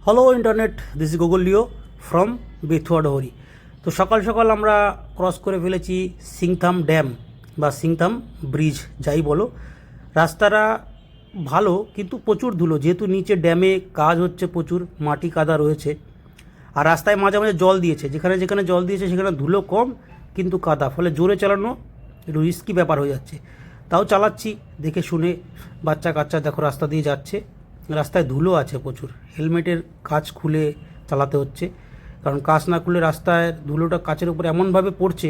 Hello internet, this is Google Leo from Bethua Dahari. তো সকাল সকাল আমরা ক্রস করে ফেলেছি সিংথাম ড্যাম বা সিংথাম ব্রিজ, যাই বলো। রাস্তাটা ভালো কিন্তু প্রচুর ধুলো, যেহেতু নিচে ড্যামে কাজ হচ্ছে, প্রচুর মাটি কাদা রয়েছে। আর রাস্তায় মাঝে মাঝে জল দিয়েছে, যেখানে যেখানে জল দিয়েছে সেখানে ধুলো কম কিন্তু কাদা, ফলে জোরে চালানো একটু রিস্কি ব্যাপার হয়ে যাচ্ছে। তাও চালাচ্ছি দেখে শুনে। বাচ্চা কাচ্চা দেখো রাস্তা দিয়ে যাচ্ছে, রাস্তায় ধুলো আছে প্রচুর। হেলমেটের কাঁচ খুলে চালাতে হচ্ছে, কারণ কাঁচ না খুলে রাস্তায় ধুলোটা কাঁচের উপর এমনভাবে পড়ছে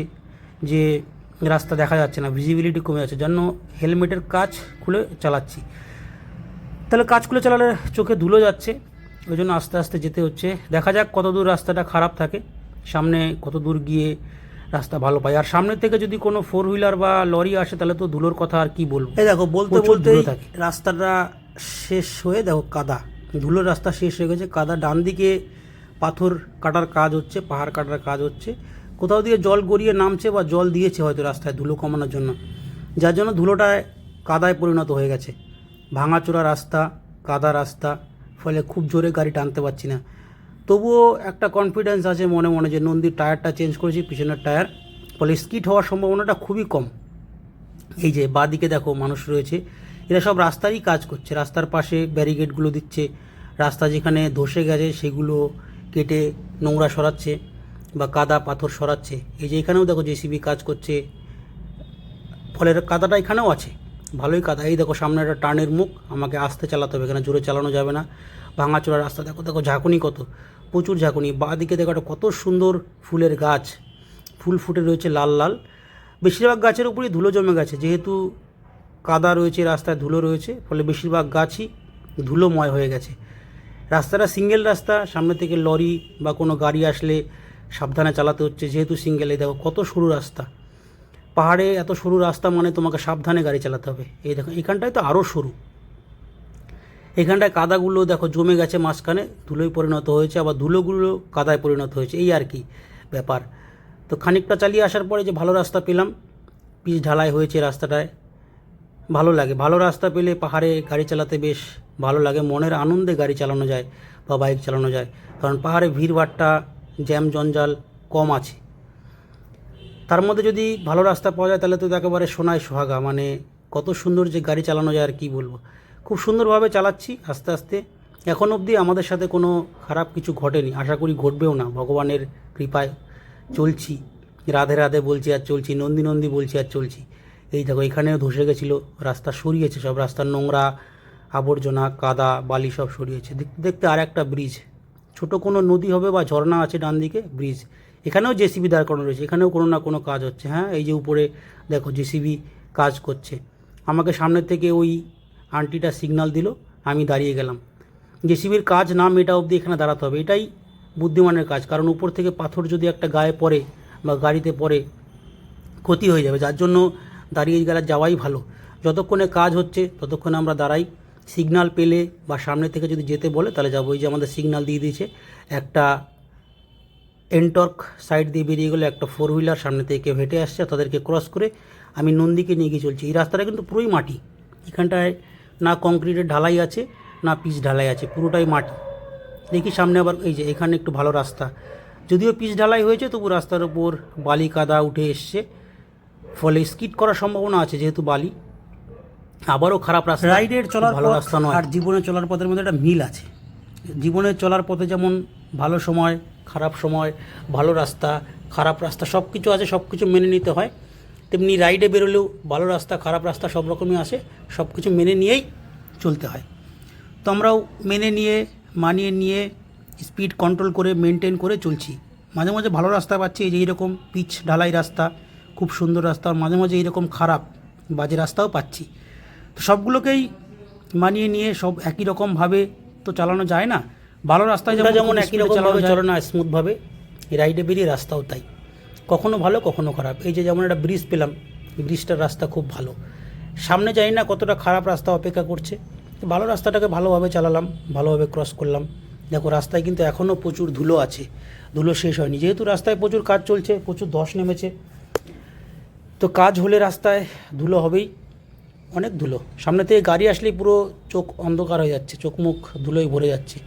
যে রাস্তা দেখা যাচ্ছে না, ভিজিবিলিটি কমে যাচ্ছে, জন্য হেলমেটের কাঁচ খুলে চালাচ্ছি। তাহলে কাঁচ খুলে চালালে চোখে ধুলো যাচ্ছে, ওই জন্য আস্তে আস্তে যেতে হচ্ছে। দেখা যাক কত দূর রাস্তাটা খারাপ থাকে, সামনে কত দূর গিয়ে রাস্তা ভালো পাই। আর সামনে থেকে যদি কোনো ফোর হুইলার বা লরি আসে তাহলে তো ধুলোর কথা আর কি বলবো। এই দেখো বলতে বলতে রাস্তাটা শেষ হয়ে দেখো কাদা, ধুলোর রাস্তা শেষ হয়ে গেছে, কাদা। ডান দিকে পাথর কাটার কাজ হচ্ছে, পাহাড় কাটার কাজ হচ্ছে, কোথাও দিয়ে জল গড়িয়ে নামছে বা জল দিয়েছে হয়তো রাস্তায় ধুলো কমানোর জন্য, যার জন্য ধুলোটায় কাদায় পরিণত হয়ে গেছে। ভাঙাচোরা রাস্তা, কাদা রাস্তা, ফলে খুব জোরে গাড়ি টানতে পারছি না। তবুও একটা কনফিডেন্স আছে মনে মনে যে নন্দীর টায়ারটা চেঞ্জ করেছি, পিছনের টায়ার, ফলে স্কিড হওয়ার সম্ভাবনাটা খুবই কম। এই যে বাঁদিকে দেখো মানুষ রয়েছে, এরা সব রাস্তারই কাজ করছে, রাস্তার পাশে ব্যারিকেডগুলো দিচ্ছে, রাস্তা যেখানে ধসে গেছে সেগুলো কেটে নোংরা সরাচ্ছে বা কাদা পাথর সরাচ্ছে। এই যে এখানেও দেখো জেসিবি কাজ করছে, ফলে কাদাটা এখানেও আছে, ভালোই কাদা। এই দেখো সামনে একটা টার্নের মুখ, আমাকে আস্তে চালাতে হবে, এখানে জোরে চালানো যাবে না। ভাঙাচোরা রাস্তা, দেখো দেখো ঝাঁকুনি, কত প্রচুর ঝাঁকুনি। বাঁদিকে দেখো একটা কত সুন্দর ফুলের গাছ, ফুল ফুটে রয়েছে লাল লাল। বেশিরভাগ গাছের উপরেই ধুলো জমে গেছে, যেহেতু কাদা রয়েছে রাস্তায়, ধুলো রয়েছে, ফলে বেশিরভাগ গাছই ধুলোময় হয়ে গেছে। রাস্তাটা সিঙ্গেল রাস্তা, সামনে থেকে লরি বা কোনো গাড়ি আসলে সাবধানে চালাতে হচ্ছে, যেহেতু সিঙ্গেল। এই দেখো কত সরু রাস্তা, পাহাড়ে এত সরু রাস্তা মানে তোমাকে সাবধানে গাড়ি চালাতে হবে। এই দেখো এখানটায় তো আরও সরু, এখানটায় কাদাগুলো দেখো জমে গেছে, মাঝখানে ধুলোয় পরিণত হয়েছে, আবার ধুলোগুলো কাদায় পরিণত হয়েছে, এই আর কি ব্যাপার। তো খানিকটা চালিয়ে আসার পরে যে ভালো রাস্তা পেলাম, পিচ ঢালাই হয়েছে রাস্তাটায়, ভালো লাগে। ভালো রাস্তা পেলে পাহাড়ে গাড়ি চালাতে বেশ ভালো লাগে, মনের আনন্দে গাড়ি চালানো যায় বা বাইক চালানো যায়, কারণ পাহাড়ে ভিড়ভাট্টা, জ্যাম জঞ্জাল কম আছে। তার মধ্যে যদি ভালো রাস্তা পাওয়া যায় তাহলে তো একেবারে সোনায় সোহাগা, মানে কত সুন্দর যে গাড়ি চালানো যায় আর কি বলবো। খুব সুন্দরভাবে চালাচ্ছি আস্তে আস্তে। এখন অবধি আমাদের সাথে কোনো খারাপ কিছু ঘটেনি, আশা করি ঘটবেও না, ভগবানের কৃপায় চলছি। রাধে রাধে বলছি আর চলছি, নন্দী নন্দী বলছি আর চলছি। এই দেখো এখানেও ধসে গেছিলো, রাস্তা সরিয়েছে সব, রাস্তার নোংরা আবর্জনা কাদা বালি সব সরিয়েছে। দেখতে দেখতে আর একটা ব্রিজ, ছোট কোনো নদী হবে বা ঝর্ণা আছে ডান দিকে, ব্রিজ। এখানেও জেসিবি দাঁড় করানো রয়েছে, এখানেও কোনো না কোনো কাজ হচ্ছে। হ্যাঁ, এই যে উপরে দেখো জেসিবি কাজ করছে। আমাকে সামনের থেকে ওই আন্টিটা সিগন্যাল দিল, আমি দাঁড়িয়ে গেলাম। জেসিবির কাজ না মেটা অবধি এখানে দাঁড়াতে হবে, এটাই বুদ্ধিমানের কাজ, কারণ উপর থেকে পাথর যদি একটা গায়ে পড়ে বা গাড়িতে পড়ে ক্ষতি হয়ে যাবে, যার জন্য দাঁড়িয়ে গেলে যাওয়াই ভালো। যতক্ষণে কাজ হচ্ছে ততক্ষণে আমরা দাঁড়াই, সিগন্যাল পেলে বা সামনে থেকে যদি যেতে বলে তাহলে যাবো। এই যে আমাদের সিগন্যাল দিয়ে দিয়েছে, একটা এনটর্ক সাইড দিয়ে বেরিয়ে গেলো, একটা ফোর হুইলার সামনে থেকে হেঁটে আসছে, তাদেরকে ক্রস করে আমি নন্দীকে নিয়ে গিয়ে চলছি। এই রাস্তাটা কিন্তু পুরোই মাটি, এখানটায় না কংক্রিটের ঢালাই আছে না পিচ ঢালাই আছে, পুরোটাই মাটি। দেখি সামনে আবার এই যে এখানে একটু ভালো রাস্তা, যদিও পিচ ঢালাই হয়েছে তবু রাস্তার উপর বালি কাদা উঠে এসছে, ফলে স্কিড করার সম্ভাবনা আছে, যেহেতু বালি। আবারও খারাপ রাস্তা, রাইডের চলার ভালো রাস্তা নয়। আর জীবনে চলার পথের মধ্যে একটা মিল আছে, জীবনে চলার পথে যেমন ভালো সময় খারাপ সময়, ভালো রাস্তা খারাপ রাস্তা সব কিছু আছে, সব কিছু মেনে নিতে হয়, তেমনি রাইডে বেরোলেও ভালো রাস্তা খারাপ রাস্তা সব রকমই আসে, সব কিছু মেনে নিয়েই চলতে হয়। তো আমরাও মেনে নিয়ে মানিয়ে নিয়ে স্পিড কন্ট্রোল করে মেনটেন করে চলছি। মাঝে মাঝে ভালো রাস্তা পাচ্ছি, এই যে এইরকম পিচ ঢালাই রাস্তা, খুব সুন্দর রাস্তা, আর মাঝে মাঝে এইরকম খারাপ বাজে রাস্তাও পাচ্ছি। তো সবগুলোকেই মানিয়ে নিয়ে সব একই রকমভাবে তো চালানো যায় না, ভালো রাস্তায় যেমন একই রকমভাবে চলে না স্মুথভাবে, এই রাইডে বেরিয়ে রাস্তাও তাই, কখনো ভালো কখনো খারাপ। এই যে যেমন একটা ব্রিজ পেলাম, ব্রিজটার রাস্তা খুব ভালো, সামনে জানি না কতটা খারাপ রাস্তা অপেক্ষা করছে, ভালো রাস্তাটাকে ভালোভাবে চালালাম, ভালোভাবে ক্রস করলাম। দেখো রাস্তায় কিন্তু এখনও প্রচুর ধুলো আছে, ধুলো শেষ হয়নি, যেহেতু রাস্তায় প্রচুর কাজ চলছে, প্রচুর ধস নেমেছে, তো কাজ হলে রাস্তায় ধুলো হবেই, অনেক ধুলো। সামনে থেকে গাড়ি আসলেই পুরো চোখ অন্ধকার হয়ে যাচ্ছে, চোখ মুখ ধুলোয় ভরে যাচ্ছে।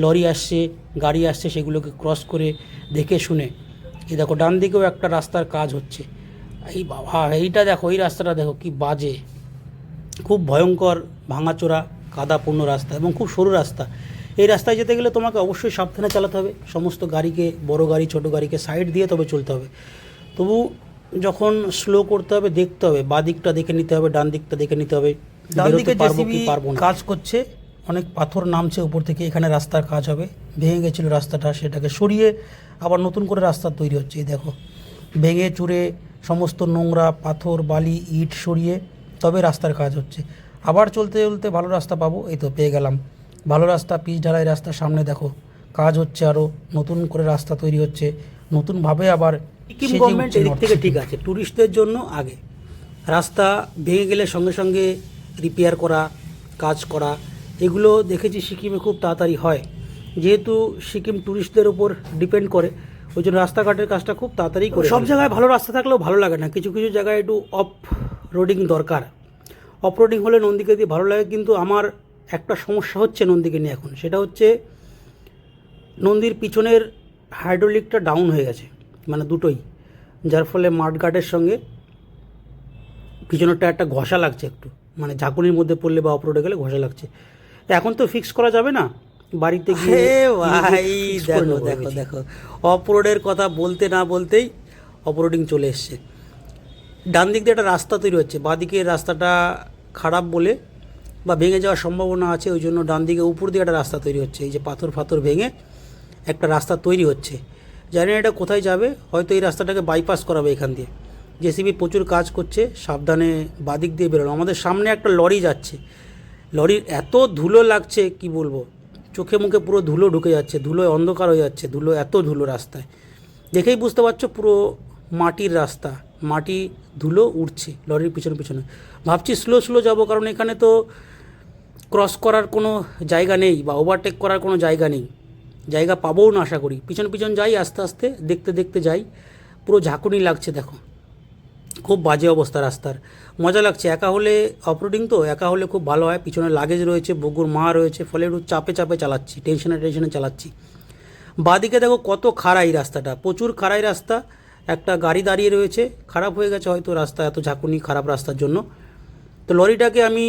লরি আসছে, গাড়ি আসছে, সেগুলোকে ক্রস করে দেখে শুনে। এই দেখো ডান দিকেও একটা রাস্তার কাজ হচ্ছে। এই বাবা, এইটা দেখো, এই রাস্তাটা দেখো কি বাজে, খুব ভয়ঙ্কর ভাঙাচোরা কাদাপূর্ণ রাস্তা এবং খুব সরু রাস্তা। এই রাস্তায় যেতে গেলে তোমাকে অবশ্যই সাবধানে চালাতে হবে, সমস্ত গাড়িকে, বড় গাড়ি ছোট গাড়িকে সাইড দিয়ে তবে চলতে হবে। তবু যখন স্লো করতে হবে দেখতে হবে, বাঁ দিকটা দেখে নিতে হবে, ডান দিকটা দেখে নিতে হবে। ডান দিকে জেসিবি কাজ করছে, অনেক পাথর নামছে উপর থেকে, এখানে রাস্তার কাজ হবে। ভেঙে গেছিলো রাস্তাটা, সেটাকে সরিয়ে আবার নতুন করে রাস্তা তৈরি হচ্ছে। এই দেখো ভেঙে চুরে সমস্ত নোংরা পাথর বালি ইট সরিয়ে তবে রাস্তার কাজ হচ্ছে। আবার চলতে চলতে ভালো রাস্তা পাবো। এই তো পেয়ে গেলাম ভালো রাস্তা, পিচ ঢালাই রাস্তার সামনে দেখো কাজ হচ্ছে, আরও নতুন করে রাস্তা তৈরি হচ্ছে নতুনভাবে। আবার সিকিম গভর্নমেন্ট এদিক থেকে ঠিক আছে, ট্যুরিস্টদের জন্য আগে রাস্তা ভেঙে গেলে সঙ্গে সঙ্গে রিপেয়ার করা, কাজ করা, এগুলো দেখেছি সিকিমে খুব তাড়াতাড়ি হয়। যেহেতু সিকিম ট্যুরিস্টদের উপর ডিপেন্ড করে, ওই জন্য রাস্তাঘাটের কাজটা খুব তাড়াতাড়ি করে। সব জায়গায় ভালো রাস্তা থাকলেও ভালো লাগে না, কিছু কিছু জায়গায় একটু অফ রোডিং দরকার। অফ রোডিং হলে নন্দীকে দিয়ে ভালো লাগে, কিন্তু আমার একটা সমস্যা হচ্ছে নন্দীকে নিয়ে এখন, সেটা হচ্ছে নন্দীর পিছনের হাইড্রোলিকটা ডাউন হয়ে গেছে, মানে দুটোই, যার ফলে মাঠঘাটের সঙ্গে পিছনের টায়ারটা ঘষা লাগছে একটু, মানে ঝাঁকুনির মধ্যে পড়লে বা অফ রোডে গেলে ঘষা লাগছে। এখন তো ফিক্স করা যাবে না, বাড়িতে গিয়ে ভাই দেখো দেখো দেখো অফ রোডের কথা বলতে না বলতেই অফ রোডিং চলে এসছে। ডান দিক দিয়ে একটা রাস্তা তৈরি হচ্ছে, বাঁ দিকের রাস্তাটা খারাপ বলে বা ভেঙে যাওয়ার সম্ভাবনা আছে, ওই জন্য ডান দিকে উপর দিয়ে একটা রাস্তা তৈরি হচ্ছে। এই যে পাথর ফাথর ভেঙে একটা রাস্তা তৈরি হচ্ছে, জানি না এটা কোথায় যাবে, হয়তো এই রাস্তাটাকে বাইপাস করাবে এখান দিয়ে। জেসিবি প্রচুর কাজ করছে, সাবধানে বাদিক দিয়ে বেরোনো। আমাদের সামনে একটা লরি যাচ্ছে, লরির এত ধুলো লাগছে কি বলবো, চোখে মুখে পুরো ধুলো ঢুকে যাচ্ছে, ধুলোয় অন্ধকার হয়ে যাচ্ছে, ধুলো এত ধুলো রাস্তায়, দেখেই বুঝতে পারছো পুরো মাটির রাস্তা, মাটি ধুলো উঠছে লরির পিছনে পিছনে। ভাবছি স্লো স্লো যাবো, কারণ এখানে তো ক্রস করার কোনো জায়গা নেই বা ওভারটেক করার কোনো জায়গা নেই, জায়গা পাবোও না আশা করি। পিছন পিছন যাই আস্তে আস্তে, দেখতে দেখতে যাই, পুরো ঝাঁকুনি লাগছে দেখো, খুব বাজে অবস্থা রাস্তার। মজা লাগছে, একা হলে অফরোডিং তো একা হলে খুব ভালো হয়, পিছনে লাগেজ রয়েছে, বগুর মা রয়েছে, ফলে একটু চাপে চাপে চালাচ্ছি, টেনশনে টেনশনে চালাচ্ছি। বাঁদিকে দেখো কত খাড়া এই রাস্তাটা, প্রচুর খাড়াই রাস্তা, একটা গাড়ি দাঁড়িয়ে রয়েছে, খারাপ হয়ে গেছে হয়তো রাস্তা, এত ঝাঁকুনি খারাপ রাস্তার জন্য। তো লরিটাকে আমি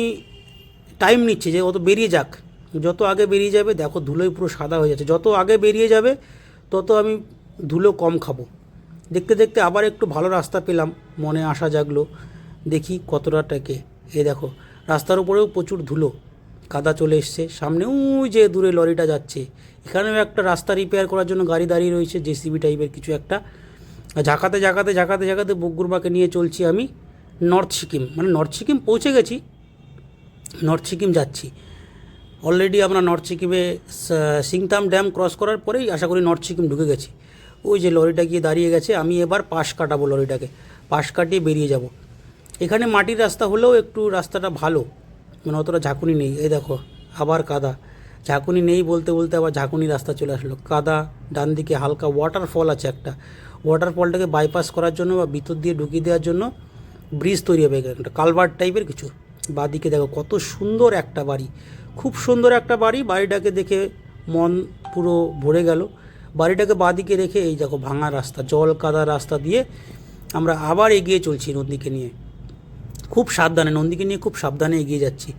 টাইম নিচ্ছি যে অত বেরিয়ে যাক, যত আগে বেরিয়ে যাবে দেখো ধুলোয় পুরো সাদা হয়ে যাচ্ছে, যত আগে বেরিয়ে যাবে তত আমি ধুলো কম খাবো। দেখতে দেখতে আবার একটু ভালো রাস্তা পেলাম, মনে আশা জাগলো, দেখি কতটা টেকে। এ দেখো রাস্তার উপরেও প্রচুর ধুলো, কাদা চলে এসছে, সামনে ওই যে দূরে লরিটা যাচ্ছে, এখানেও একটা রাস্তা রিপেয়ার করার জন্য গাড়ি দাঁড়িয়ে রয়েছে, জেসিবি টাইপের কিছু একটা। ঝাঁকাতে ঝাঁকাতে ঝাঁকাতে ঝাঁকাতে বগুড়মাকে নিয়ে চলছি আমি নর্থ সিকিম, মানে নর্থ সিকিম পৌঁছে গেছি, নর্থ সিকিম যাচ্ছি। অলরেডি আমরা নর্থ সিকিমে সিংতাম ড্যাম ক্রস করার পরেই আশা করি নর্থ সিকিম ঢুকে গেছি। ওই যে লরিটা গিয়ে দাঁড়িয়ে গেছে, আমি এবার পাশ কাটাবো, লরিটাকে পাশ কাটিয়ে বেরিয়ে যাব। এখানে মাটির রাস্তা হলেও একটু রাস্তাটা ভালো, মানে অতটা ঝাঁকুনি নেই। এই দেখো আবার কাদা, ঝাঁকুনি নেই বলতে বলতে আবার ঝাঁকুনি রাস্তা চলে আসলো, কাদা। ডান দিকে হালকা ওয়াটারফল আছে একটা, ওয়াটারফলটাকে বাইপাস করার জন্য বা ভিতর দিয়ে ঢুকিয়ে দেওয়ার জন্য ব্রিজ তৈরি হবে, একটা কালভার্ট টাইপের কিছু। বাঁদিকে দেখো কত সুন্দর একটা বাড়ি, খুব সুন্দর একটা বাড়ি, বাড়িটাকে দেখে মন পুরো ভরে গেল। বাড়িটাকে বাঁদিকে রেখে এই দেখো ভাঙা রাস্তা, জল কাদা রাস্তা দিয়ে আমরা আবার এগিয়ে চলছি নন্দীকে নিয়ে, খুব সাবধানে, নন্দীকে নিয়ে খুব সাবধানে এগিয়ে যাচ্ছি,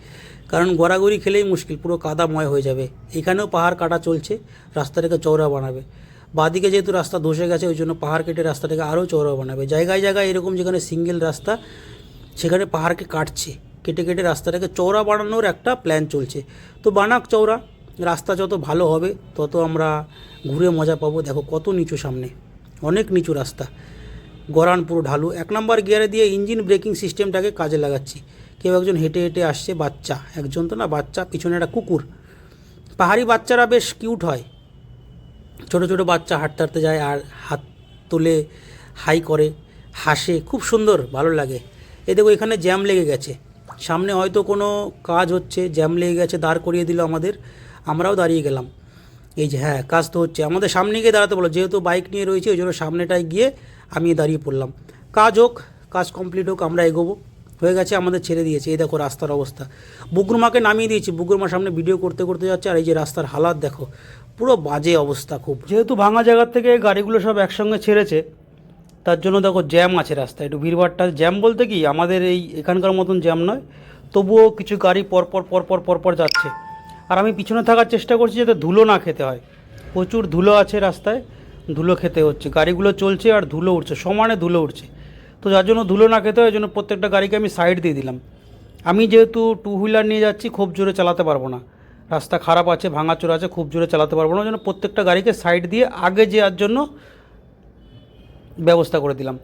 কারণ গড়াগড়ি খেলেই মুশকিল, পুরো কাদাময় হয়ে যাবে। এখানেও পাহাড় কাটা চলছে, রাস্তাটাকে চওড়া বানাবে। বাঁদিকে যেহেতু রাস্তা ধসে গেছে ওই জন্য পাহাড় কেটে রাস্তাটাকে আরও চওড়া বানাবে। জায়গায় জায়গায় এরকম যেখানে সিঙ্গেল রাস্তা সেখানে পাহাড়কে কাটছে, কেটে কেটে রাস্তাটাকে চওড়া বানানোর একটা প্ল্যান চলছে। তো বানাক চওড়া, রাস্তা যত ভালো হবে তত আমরা ঘুরে মজা পাবো। দেখো কত নিচু, সামনে অনেক নিচু রাস্তা, গড়ান পুরো ঢালু। 1 নম্বর গিয়ারে দিয়ে ইঞ্জিন ব্রেকিং সিস্টেমটাকে কাজে লাগাচ্ছি। কেউ একজন হেঁটে হেঁটে আসছে, বাচ্চা, একজন তো না বাচ্চা, পিছনে একটা কুকুর। পাহাড়ি বাচ্চারা বেশ কিউট হয়, ছোটো ছোটো বাচ্চা হাঁটতে হাঁটতে যায় আর হাত তুলে হাই করে, হাসে, খুব সুন্দর, ভালো লাগে। এই দেখো এখানে জ্যাম লেগে গেছে, সামনে হয়তো কোনো কাজ হচ্ছে, জ্যাম লেগে গেছে, দাঁড় করিয়ে দিল আমাদের, আমরাও দাঁড়িয়ে গেলাম। এই যে হ্যাঁ কাজ তো হচ্ছে, আমাদের সামনে গিয়ে দাঁড়াতে বলো, যেহেতু বাইক নিয়ে রয়েছে ওই জন্য সামনেটায় গিয়ে আমি দাঁড়িয়ে পড়লাম। কাজ হোক, কাজ কমপ্লিট হোক, আমরা এগোবো। হয়ে গেছে, আমাদের ছেড়ে দিয়েছে। এই দেখো রাস্তার অবস্থা, বুগুরমাকে নামিয়ে দিয়েছি, বুগুরমার সামনে ভিডিও করতে করতে যাচ্ছে, আর এই যে রাস্তার হালাত দেখো, পুরো বাজে অবস্থা খুব। যেহেতু ভাঙা জায়গার থেকে গাড়িগুলো সব একসঙ্গে ছেড়েছে, তার জন্য দেখো জ্যাম আছে রাস্তায়, একটু ভিড়ভাড়টা, জ্যাম বলতে কি আমাদের এই এখানকার মতন জ্যাম নয়, তবুও কিছু গাড়ি পরপর পরপর পরপর যাচ্ছে। আর আমি পিছনে থাকার চেষ্টা করছি যাতে ধুলো না খেতে হয়, প্রচুর ধুলো আছে রাস্তায়, ধুলো খেতে হচ্ছে, গাড়িগুলো চলছে আর ধুলো উঠছে, সমানে ধুলো উঠছে। তো যার জন্য ধুলো না খেতে হয়, ওই জন্য প্রত্যেকটা গাড়িকে আমি সাইড দিয়ে দিলাম। আমি যেহেতু টু হুইলার নিয়ে যাচ্ছি, খুব জোরে চালাতে পারবো না, রাস্তা খারাপ আছে, ভাঙাচোরা আছে, খুব জোরে চালাতে পারবো না, ওই জন্য প্রত্যেকটা গাড়িকে সাইড দিয়ে আগে যাওয়ার জন্য ব্যবস্থা করে দিলাম।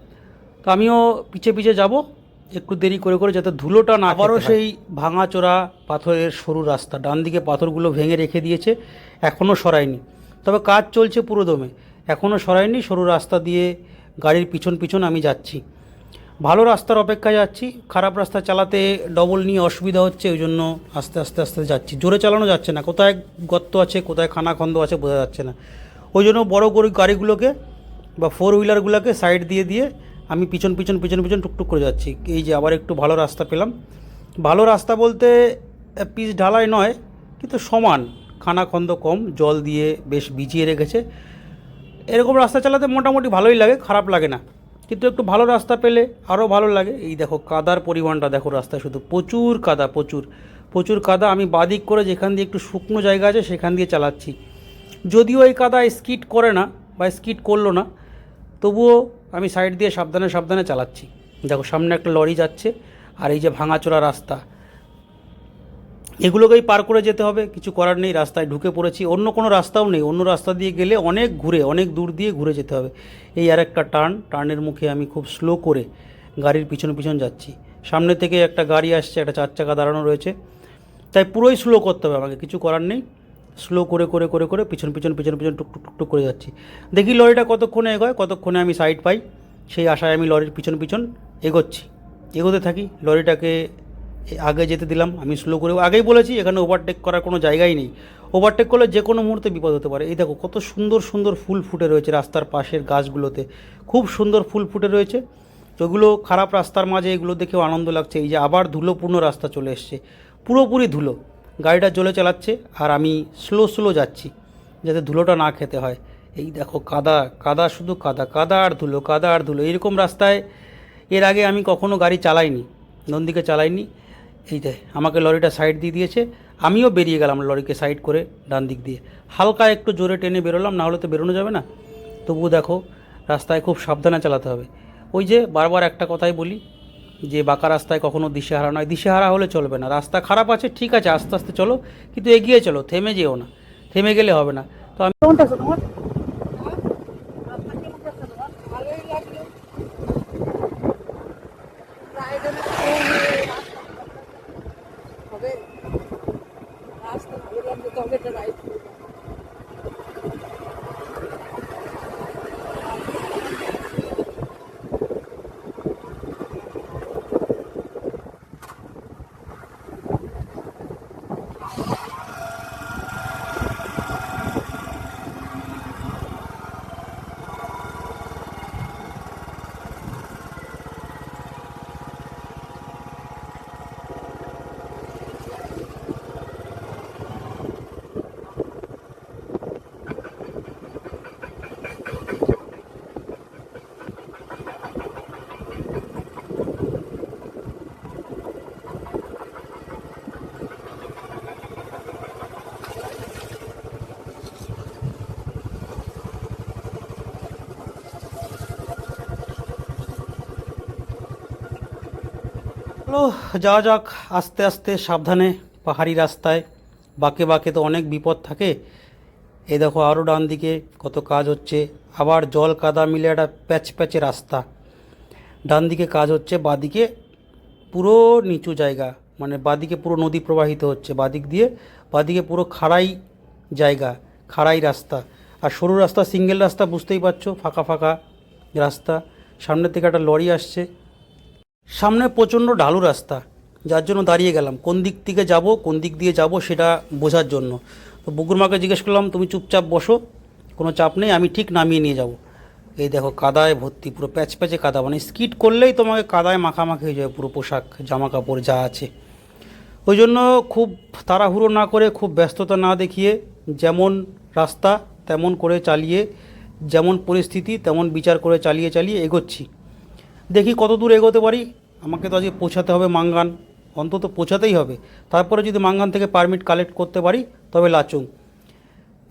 তো আমিও পিছে পিছে যাব একটু দেরি করে করে, যাতে ধুলোটা না। আবারও সেই ভাঙাচোরা পাথরের সরু রাস্তা, ডান দিকে পাথরগুলো ভেঙে রেখে দিয়েছে, এখনও সরায়নি, তবে কাজ চলছে পুরো দমে, এখনও সরায়নি। সরু রাস্তা দিয়ে গাড়ির পিছন পিছন আমি যাচ্ছি, ভালো রাস্তার অপেক্ষায় যাচ্ছি। খারাপ রাস্তা চালাতে ডবল নিয়ে অসুবিধা হচ্ছে, ওই জন্য আস্তে আস্তে আস্তে যাচ্ছি, জোরে চালানো যাচ্ছে না, কোথায় গর্ত আছে কোথায় খানাখন্দ আছে বোঝা যাচ্ছে না, ওই জন্য বড় গাড়িগুলোকে বা ফোর হুইলারগুলোকে সাইড দিয়ে দিয়ে আমি পিছন পিছন পিছন পিছন টুকটুক করে যাচ্ছি। এই যে আবার একটু ভালো রাস্তা পেলাম, ভালো রাস্তা বলতে পিচ ঢালাই নয়, কিন্তু সমান, খানাখন্দ কম, জল দিয়ে বেশ ভিজিয়ে রেখেছে। এরকম রাস্তা চালাতে মোটামুটি ভালোই লাগে, খারাপ লাগে না, কিন্তু একটু ভালো রাস্তা পেলে আরও ভালো লাগে। এই দেখো কাদার পরিমাণটা দেখো রাস্তায়, শুধু প্রচুর কাদা, প্রচুর প্রচুর কাদা। আমি বাদিক করে যেখান দিয়ে একটু শুকনো জায়গা আছে সেখান দিয়ে চালাচ্ছি, যদিও এই কাদা স্কিড করে না বা স্কিড করলো না, তবুও আমি সাইড দিয়ে সাবধানে সাবধানে চালাচ্ছি। দেখো সামনে একটা লরি যাচ্ছে, আর এই যে ভাঙাচোরা রাস্তা, এগুলোকেই পার করে যেতে হবে, কিছু করার নেই, রাস্তায় ঢুকে পড়েছি, অন্য কোনো রাস্তাও নেই, অন্য রাস্তা দিয়ে গেলে অনেক দূর দিয়ে ঘুরে যেতে হবে। এই আর একটা টার্নের মুখে আমি খুব স্লো করে গাড়ির পিছন পিছন যাচ্ছি, সামনে থেকে একটা গাড়ি আসছে, একটা 4 চাকা দাঁড়ানো রয়েছে, তাই পুরোই স্লো করতে হবে আমাকে, কিছু করার নেই, স্লো করে করে করে করে পিছন পিছন পিছন পিছন টুকটুক টুকটুক করে যাচ্ছি। দেখি লরিটা কতক্ষণে এগোয়, কতক্ষণে আমি সাইড পাই, সেই আশায় আমি লরির পিছন পিছন এগোতে থাকি। লরিটাকে আগে যেতে দিলাম, আমি স্লো করে, আগেই বলেছি এখানে ওভারটেক করার কোনো জায়গাই নেই, ওভারটেক করলে যে কোনো মুহূর্তে বিপদ হতে পারে। এই দেখো কত সুন্দর সুন্দর ফুল ফুটে রয়েছে রাস্তার পাশের গাছগুলোতে, খুব সুন্দর ফুল ফুটে রয়েছে, ওগুলো খারাপ রাস্তার মাঝে এগুলো দেখেও আনন্দ লাগছে। এই যে আবার ধুলোপূর্ণ রাস্তা চলে এসছে, পুরোপুরি ধুলো, গাড়িটা জলে চালাচ্ছে আর আমি স্লো স্লো যাচ্ছি যাতে ধুলোটা না খেতে হয়। এই দেখো কাদা কাদা, শুধু কাদা, কাদা আর ধুলো, কাদা আর ধুলো, এরকম রাস্তায় এর আগে আমি কখনো গাড়ি চালাইনি, নন্দীকে চালাইনি। এই যে আমাকে লরিটা সাইড দিয়ে দিয়েছে, আমিও বেরিয়ে গেলাম লরিকে সাইড করে ডান দিক দিয়ে, হালকা একটু জোরে টেনে বেরোলাম, না হলে তো বেরোনো যাবে না। তবুও দেখো রাস্তায় খুব সাবধানে চালাতে হবে। ওই যে বারবার একটা কথাই বলি যে বাঁকা রাস্তায় কখনো দিশেহারা নয়, দিশেহারা হলে চলবে না, রাস্তা খারাপ আছে ঠিক আছে, আস্তে আস্তে চলো, কিন্তু এগিয়ে চলো, থেমে যেও না, থেমে গেলে হবে না। তো আমি কোনটা তোমার চলো যাওয়া যাক আস্তে আস্তে সাবধানে, পাহাড়ি রাস্তায় বাঁকে বাঁকে তো অনেক বিপদ থাকে। এই দেখো আরও ডান দিকে কত কাজ হচ্ছে, আবার জল কাদা মিলে একটা প্যাচ প্যাচে রাস্তা, ডান দিকে কাজ হচ্ছে, বাদিকে পুরো নিচু জায়গা, মানে বাদিকে পুরো নদী প্রবাহিত হচ্ছে, বাদিকে পুরো খাড়াই জায়গা, খাড়াই রাস্তা, আর সরু রাস্তা, সিঙ্গেল রাস্তা, বুঝতেই পারছো, ফাঁকা ফাঁকা রাস্তা। সামনের থেকে একটা লরি আসছে, সামনে প্রচণ্ড ঢালু রাস্তা, যার জন্য দাঁড়িয়ে গেলাম, কোন দিক থেকে যাব কোন দিক দিয়ে যাব সেটা বোঝার জন্য। তো বুগুরমাকে জিজ্ঞেস করলাম তুমি চুপচাপ বসো, কোনো চাপ নেই, আমি ঠিক নামিয়ে নিয়ে যাব। এই দেখো কাদায় ভর্তি, পুরো প্যাচ প্যাচে কাদা, মানে স্কিট করলেই তোমাকে কাদায় মাখামাখি হয়ে যাবে পুরো পোশাক জামা কাপড় যা আছে। ওই জন্য খুব তাড়াহুড়ো না করে, খুব ব্যস্ততা না দেখিয়ে, যেমন রাস্তা তেমন করে চালিয়ে, যেমন পরিস্থিতি তেমন বিচার করে চালিয়ে চালিয়ে এগোচ্ছি। দেখি কত দূর এগোতে পারি। আমাকে তো আজকে পৌঁছাতে হবে মাঙ্গান, অন্তত পৌঁছাতেই হবে। তারপরে যদি মাঙ্গান থেকে পারমিট কালেক্ট করতে পারি তবে লাচুং।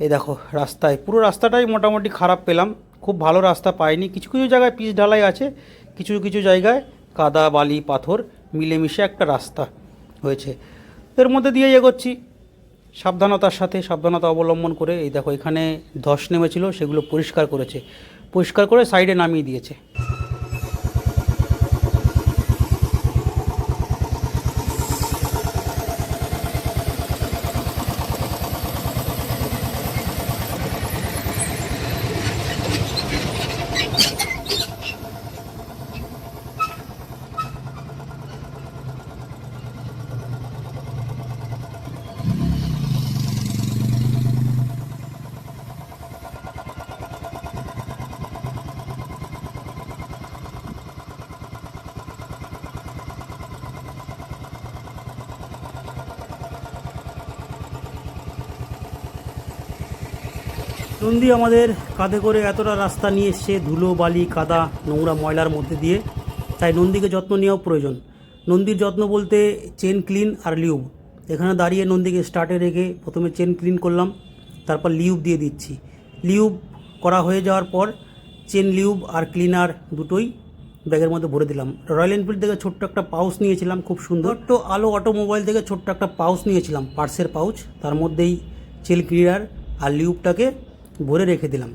এই দেখো রাস্তায়, পুরো রাস্তাটাই মোটামুটি খারাপ পেলাম, খুব ভালো রাস্তা পাইনি। কিছু কিছু জায়গায় পিচ ঢালাই আছে, কিছু কিছু জায়গায় কাদা বালি পাথর মিলেমিশে একটা রাস্তা হয়েছে। এর মধ্যে দিয়ে এগোচ্ছি সাবধানতার সাথে, সাবধানতা অবলম্বন করে। এই দেখো এখানে ধস নেমেছিল, সেগুলো পরিষ্কার করেছে, পরিষ্কার করে সাইডে নামিয়ে দিয়েছে। নন্দী আমাদের কাঁধে করে এতটা রাস্তা নিয়ে এসছে, ধুলো বালি কাদা নোংরা ময়লার মধ্যে দিয়ে, তাই নন্দীকে যত্ন নেওয়াও প্রয়োজন। নন্দীর যত্ন বলতে চেন ক্লিন আর লিউব। এখানে দাঁড়িয়ে নন্দীকে স্টার্টে রেখে প্রথমে চেন ক্লিন করলাম, তারপর লিউব দিয়ে দিচ্ছি। লিউব করা হয়ে যাওয়ার পর চেন লিউব আর ক্লিনার দুটোই ব্যাগের মধ্যে ভরে দিলাম। রয়্যাল এনফিল্ড থেকে ছোট্ট একটা পাউচ নিয়েছিলাম, খুব সুন্দর। তো আলো অটোমোবাইল থেকে ছোট্ট একটা পাউচ নিয়েছিলাম, পার্সের পাউচ, তার মধ্যেই চেন ক্লিনার আর লিউবটাকে ভরে রেখে দিলাম।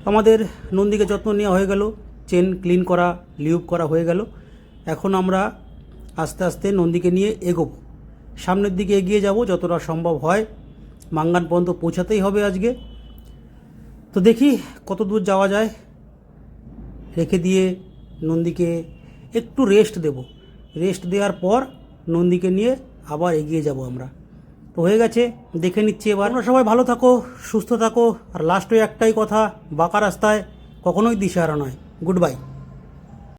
আমাদের নন্দীকে যত্ন নেওয়া হয়ে গেল, চেন ক্লিন করা লিউব করা হয়ে গেল। এখন আমরা আস্তে আস্তে নন্দীকে নিয়ে এগোবো, সামনের দিকে এগিয়ে যাব যতটা সম্ভব হয়। মাঙ্গান পর্যন্ত পৌঁছাতেই হবে আজকে। তো দেখি কত দূর যাওয়া যায়। রেখে দিয়ে নন্দীকে একটু রেস্ট দেব, রেস্ট দেওয়ার পর নন্দীকে নিয়ে আবার এগিয়ে যাব আমরা। তো হয়ে গেছে, দেখে নিচ্ছি এবার। তোমরা সবাই ভালো থাকো, সুস্থ থাকো। আর লাস্টে একটাই কথা, বাঁকা রাস্তায় কখনোই দিশেহারা নয়। Good bye.